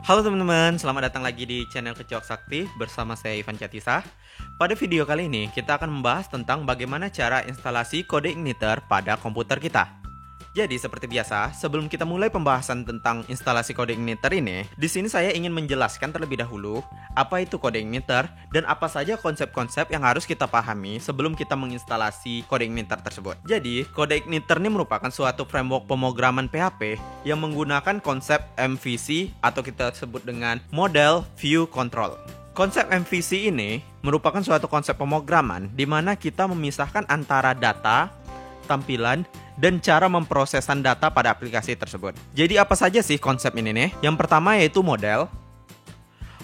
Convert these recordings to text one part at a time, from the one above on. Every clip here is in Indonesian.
Halo teman-teman, selamat datang lagi di channel Kecoak Sakti bersama saya Ivan Catisa. Pada video kali ini kita akan membahas tentang bagaimana cara instalasi kode igniter pada komputer kita. Jadi seperti biasa, sebelum kita mulai pembahasan tentang instalasi kode igniter ini, di sini saya ingin menjelaskan terlebih dahulu apa itu kode igniter dan apa saja konsep-konsep yang harus kita pahami sebelum kita menginstalasi kode igniter tersebut. Jadi, kode igniter ini merupakan suatu framework pemrograman PHP yang menggunakan konsep MVC atau kita sebut dengan Model View Control. Konsep MVC ini merupakan suatu konsep pemrograman di mana kita memisahkan antara data, tampilan, dan cara memprosesan data pada aplikasi tersebut. Jadi apa saja sih konsep ini nih? Yang pertama yaitu model.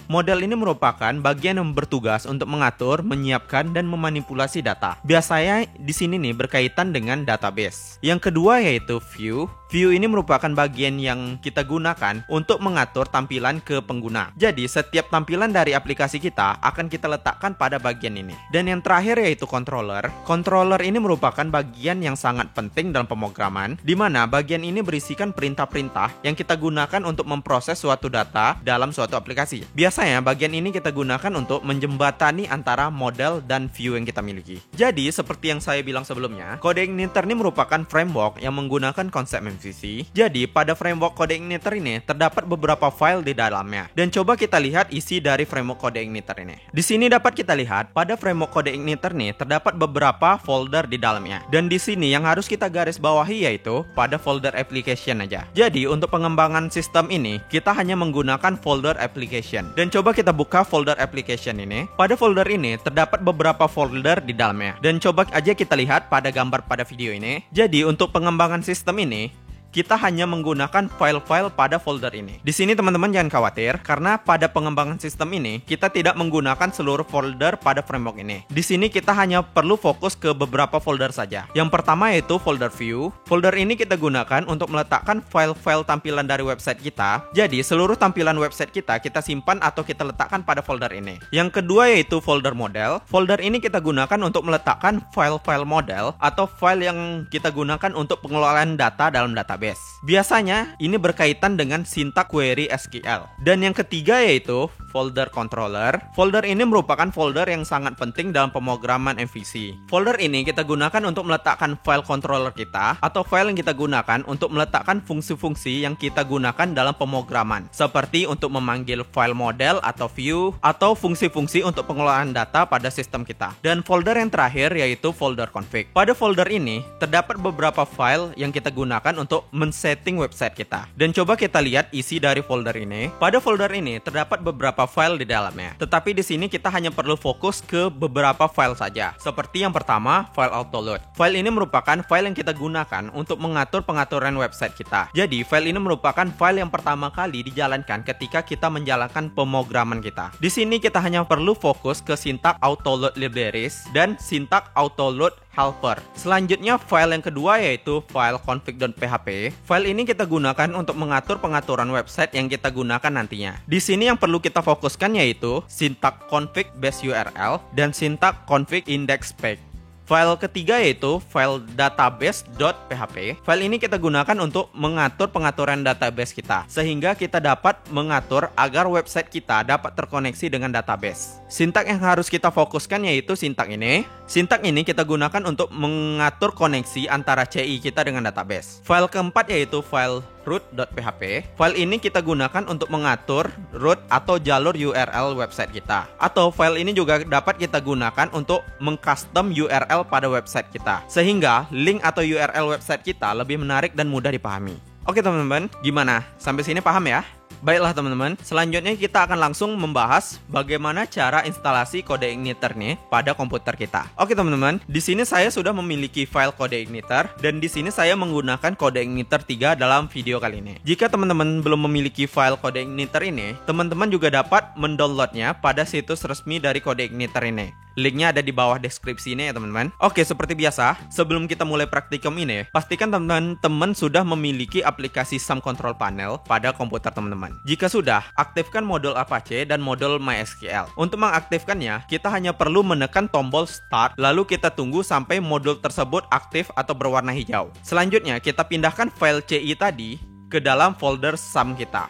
Model ini merupakan bagian yang bertugas untuk mengatur, menyiapkan, dan memanipulasi data. Biasanya di sini nih berkaitan dengan database. Yang kedua yaitu view. View ini merupakan bagian yang kita gunakan untuk mengatur tampilan ke pengguna. Jadi setiap tampilan dari aplikasi kita akan kita letakkan pada bagian ini. Dan yang terakhir yaitu controller. Controller ini merupakan bagian yang sangat penting dalam pemrograman, di mana bagian ini berisikan perintah-perintah yang kita gunakan untuk memproses suatu data dalam suatu aplikasi. Biasanya bagian ini kita gunakan untuk menjembatani antara model dan view yang kita miliki. Jadi seperti yang saya bilang sebelumnya, kode igniter ini merupakan framework yang menggunakan konsep MVC. Jadi pada framework kode igniter ini terdapat beberapa file di dalamnya. Dan coba kita lihat isi dari framework kode igniter ini. Di sini dapat kita lihat pada framework kode igniter ini terdapat beberapa folder di dalamnya. Dan di sini yang harus kita garis bawahi yaitu pada folder application aja. Jadi untuk pengembangan sistem ini kita hanya menggunakan folder application. Dan coba kita buka folder application ini. Pada folder ini terdapat beberapa folder di dalamnya. Dan coba aja kita lihat pada gambar pada video ini. Jadi untuk pengembangan sistem ini kita hanya menggunakan file-file pada folder ini. Di sini teman-teman jangan khawatir karena pada pengembangan sistem ini kita tidak menggunakan seluruh folder pada framework ini. Di sini kita hanya perlu fokus ke beberapa folder saja. Yang pertama yaitu folder view. Folder ini kita gunakan untuk meletakkan file-file tampilan dari website kita. Jadi seluruh tampilan website kita simpan atau kita letakkan pada folder ini. Yang kedua yaitu folder model. Folder ini kita gunakan untuk meletakkan file-file model atau file yang kita gunakan untuk pengelolaan data dalam database. Biasanya ini berkaitan dengan sintak query SQL. Dan yang ketiga yaitu folder controller. Folder ini merupakan folder yang sangat penting dalam pemrograman MVC. Folder ini kita gunakan untuk meletakkan file controller kita atau file yang kita gunakan untuk meletakkan fungsi-fungsi yang kita gunakan dalam pemrograman, seperti untuk memanggil file model atau view atau fungsi-fungsi untuk pengelolaan data pada sistem kita. Dan folder yang terakhir yaitu folder config. Pada folder ini terdapat beberapa file yang kita gunakan untuk men-setting website kita. Dan coba kita lihat isi dari folder ini. Pada folder ini terdapat beberapa file di dalamnya. Tetapi di sini kita hanya perlu fokus ke beberapa file saja. Seperti yang pertama, file autoload. File ini merupakan file yang kita gunakan untuk mengatur pengaturan website kita. Jadi, file ini merupakan file yang pertama kali dijalankan ketika kita menjalankan pemrograman kita. Di sini kita hanya perlu fokus ke sintak autoload libraries dan sintak autoload helper. Selanjutnya file yang kedua yaitu file config.php. File ini kita gunakan untuk mengatur pengaturan website yang kita gunakan nantinya. Di sini yang perlu kita fokuskan yaitu sintak config base URL dan sintak config index page. File ketiga yaitu file database.php. File ini kita gunakan untuk mengatur pengaturan database kita, sehingga kita dapat mengatur agar website kita dapat terkoneksi dengan database. Sintak yang harus kita fokuskan yaitu sintak ini. Sintak ini kita gunakan untuk mengatur koneksi antara CI kita dengan database. File keempat yaitu file root.php. File ini kita gunakan untuk mengatur root atau jalur URL website kita. Atau file ini juga dapat kita gunakan untuk mengcustom URL pada website kita, sehingga link atau URL website kita lebih menarik dan mudah dipahami. Oke teman-teman, gimana? Sampai sini paham ya? Baiklah teman-teman, selanjutnya kita akan langsung membahas bagaimana cara instalasi kode igniter nih pada komputer kita. Oke teman-teman, di sini saya sudah memiliki file kode igniter dan di sini saya menggunakan kode igniter 3 dalam video kali ini. Jika teman-teman belum memiliki file kode igniter ini, teman-teman juga dapat mendownloadnya pada situs resmi dari kode igniter ini. Linknya ada di bawah deskripsi ini ya teman-teman. Oke, seperti biasa, sebelum kita mulai praktikum ini, pastikan teman-teman sudah memiliki aplikasi SAM Control Panel pada komputer teman-teman. Jika sudah, aktifkan modul Apache dan modul MySQL. Untuk mengaktifkannya, kita hanya perlu menekan tombol Start, lalu kita tunggu sampai modul tersebut aktif atau berwarna hijau. Selanjutnya, kita pindahkan file CI tadi ke dalam folder SAM kita.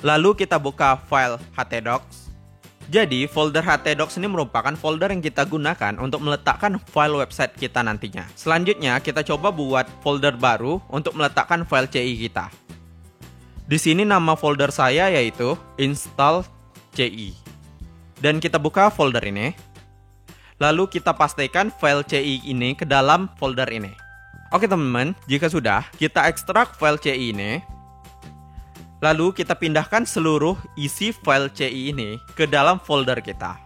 Lalu kita buka file htdocs. Jadi folder htdocs ini merupakan folder yang kita gunakan untuk meletakkan file website kita nantinya. Selanjutnya kita coba buat folder baru untuk meletakkan file CI kita. Di sini nama folder saya yaitu install CI. Dan kita buka folder ini. Lalu kita pastikan file CI ini ke dalam folder ini. Oke teman-teman, jika sudah, kita ekstrak file CI ini. Lalu kita pindahkan seluruh isi file CI ini ke dalam folder kita.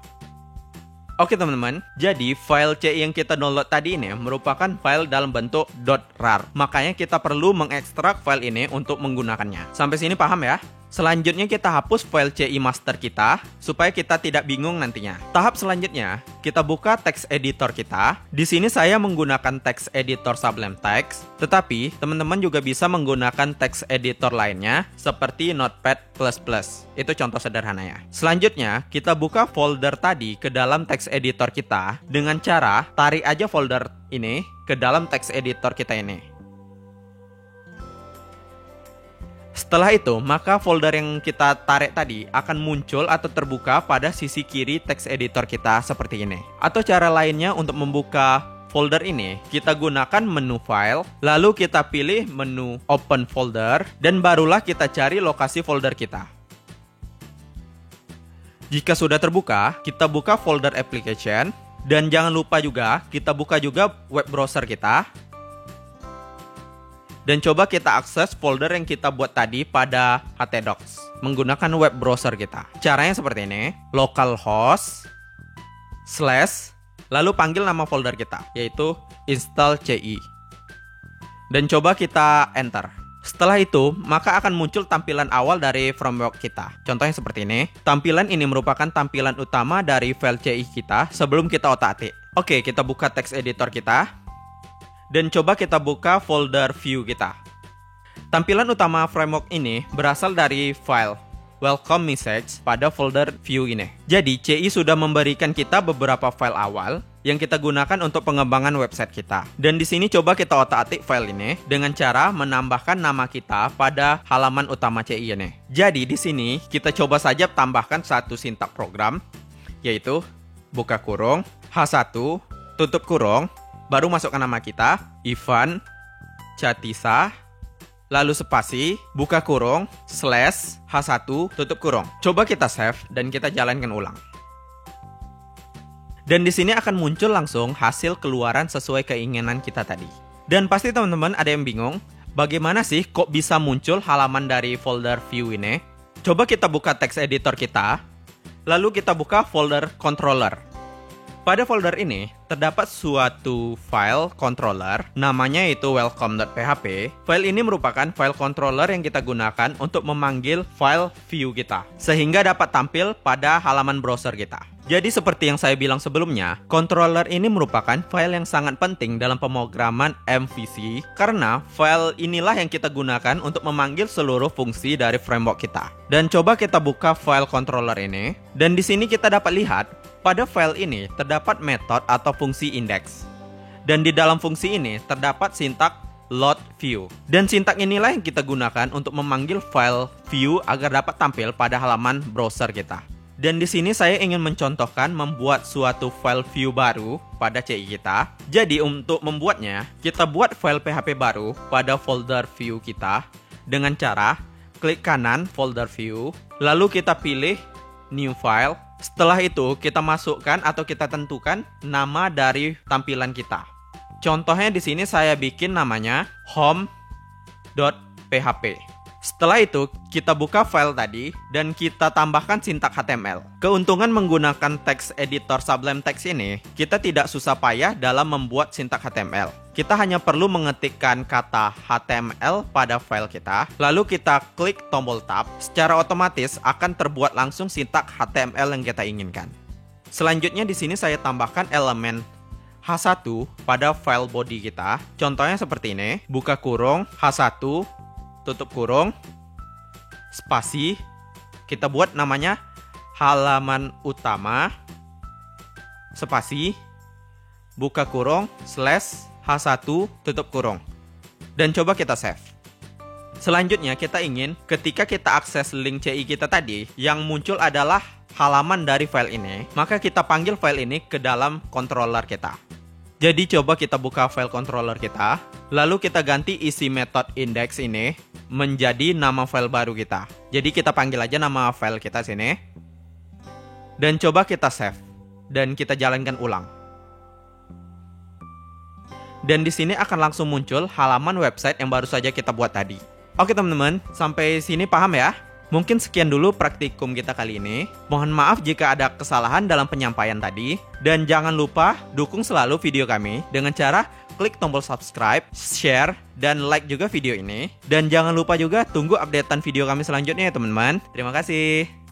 Oke teman-teman, jadi file CI yang kita download tadi ini merupakan file dalam bentuk .rar. Makanya kita perlu mengekstrak file ini untuk menggunakannya. Sampai sini paham ya? Selanjutnya kita hapus file CI master kita supaya kita tidak bingung nantinya. Tahap selanjutnya, kita buka text editor kita. Di sini saya menggunakan text editor Sublime Text, tetapi teman-teman juga bisa menggunakan text editor lainnya seperti Notepad++. Itu contoh sederhananya. Selanjutnya, kita buka folder tadi ke dalam text editor kita dengan cara tarik aja folder ini ke dalam text editor kita ini. Setelah itu, maka folder yang kita tarik tadi akan muncul atau terbuka pada sisi kiri text editor kita seperti ini. Atau cara lainnya untuk membuka folder ini, kita gunakan menu file, lalu kita pilih menu open folder, dan barulah kita cari lokasi folder kita. Jika sudah terbuka, kita buka folder application, dan jangan lupa juga, kita buka juga web browser kita. Dan coba kita akses folder yang kita buat tadi pada htdocs menggunakan web browser kita. Caranya seperti ini, localhost / lalu panggil nama folder kita, yaitu install CI. Dan coba kita enter. Setelah itu, maka akan muncul tampilan awal dari framework kita. Contohnya seperti ini. Tampilan ini merupakan tampilan utama dari file CI kita sebelum kita otak-atik. Oke, kita buka text editor kita. Dan coba kita buka folder view kita. Tampilan utama framework ini berasal dari file welcome message pada folder view ini. Jadi CI sudah memberikan kita beberapa file awal yang kita gunakan untuk pengembangan website kita. Dan di sini coba kita otak-atik file ini dengan cara menambahkan nama kita pada halaman utama CI ini. Jadi di sini kita coba saja tambahkan satu sintak program, yaitu buka kurung, H1, tutup kurung, baru masukkan nama kita, Ivan Catisah, lalu spasi, buka kurung, /H1, tutup kurung. Coba kita save dan kita jalankan ulang. Dan di sini akan muncul langsung hasil keluaran sesuai keinginan kita tadi. Dan pasti teman-teman ada yang bingung, bagaimana sih kok bisa muncul halaman dari folder view ini? Coba kita buka text editor kita, lalu kita buka folder controller. Pada folder ini, terdapat suatu file controller, namanya itu welcome.php. File ini merupakan file controller yang kita gunakan untuk memanggil file view kita, sehingga dapat tampil pada halaman browser kita. Jadi seperti yang saya bilang sebelumnya, controller ini merupakan file yang sangat penting dalam pemrograman MVC, karena file inilah yang kita gunakan untuk memanggil seluruh fungsi dari framework kita. Dan coba kita buka file controller ini, dan di sini kita dapat lihat, pada file ini terdapat metode atau fungsi index. Dan di dalam fungsi ini terdapat sintak load view. Dan sintak inilah yang kita gunakan untuk memanggil file view agar dapat tampil pada halaman browser kita. Dan di sini saya ingin mencontohkan membuat suatu file view baru pada CI kita. Jadi untuk membuatnya, kita buat file PHP baru pada folder view kita dengan cara klik kanan folder view, lalu kita pilih new file. Setelah itu, kita masukkan atau kita tentukan nama dari tampilan kita. Contohnya di sini saya bikin namanya home.php. Setelah itu, kita buka file tadi dan kita tambahkan sintak HTML. Keuntungan menggunakan text editor Sublime Text ini, kita tidak susah payah dalam membuat sintak HTML. Kita hanya perlu mengetikkan kata HTML pada file kita, lalu kita klik tombol tab, secara otomatis akan terbuat langsung sintak HTML yang kita inginkan. Selanjutnya di sini saya tambahkan elemen H1 pada file body kita. Contohnya seperti ini, buka kurung, H1, tutup kurung, spasi, kita buat namanya halaman utama, spasi, buka kurung, /H1, tutup kurung. Dan coba kita save. Selanjutnya kita ingin ketika kita akses link CI kita tadi, yang muncul adalah halaman dari file ini, maka kita panggil file ini ke dalam controller kita. Jadi coba kita buka file controller kita, lalu kita ganti isi method index ini menjadi nama file baru kita. Jadi kita panggil aja nama file kita sini. Dan coba kita save dan kita jalankan ulang. Dan di sini akan langsung muncul halaman website yang baru saja kita buat tadi. Oke teman-teman, sampai sini paham ya? Mungkin sekian dulu praktikum kita kali ini. Mohon maaf jika ada kesalahan dalam penyampaian tadi. Dan jangan lupa dukung selalu video kami dengan cara klik tombol subscribe, share, dan like juga video ini. Dan jangan lupa juga tunggu updatean video kami selanjutnya ya teman-teman. Terima kasih.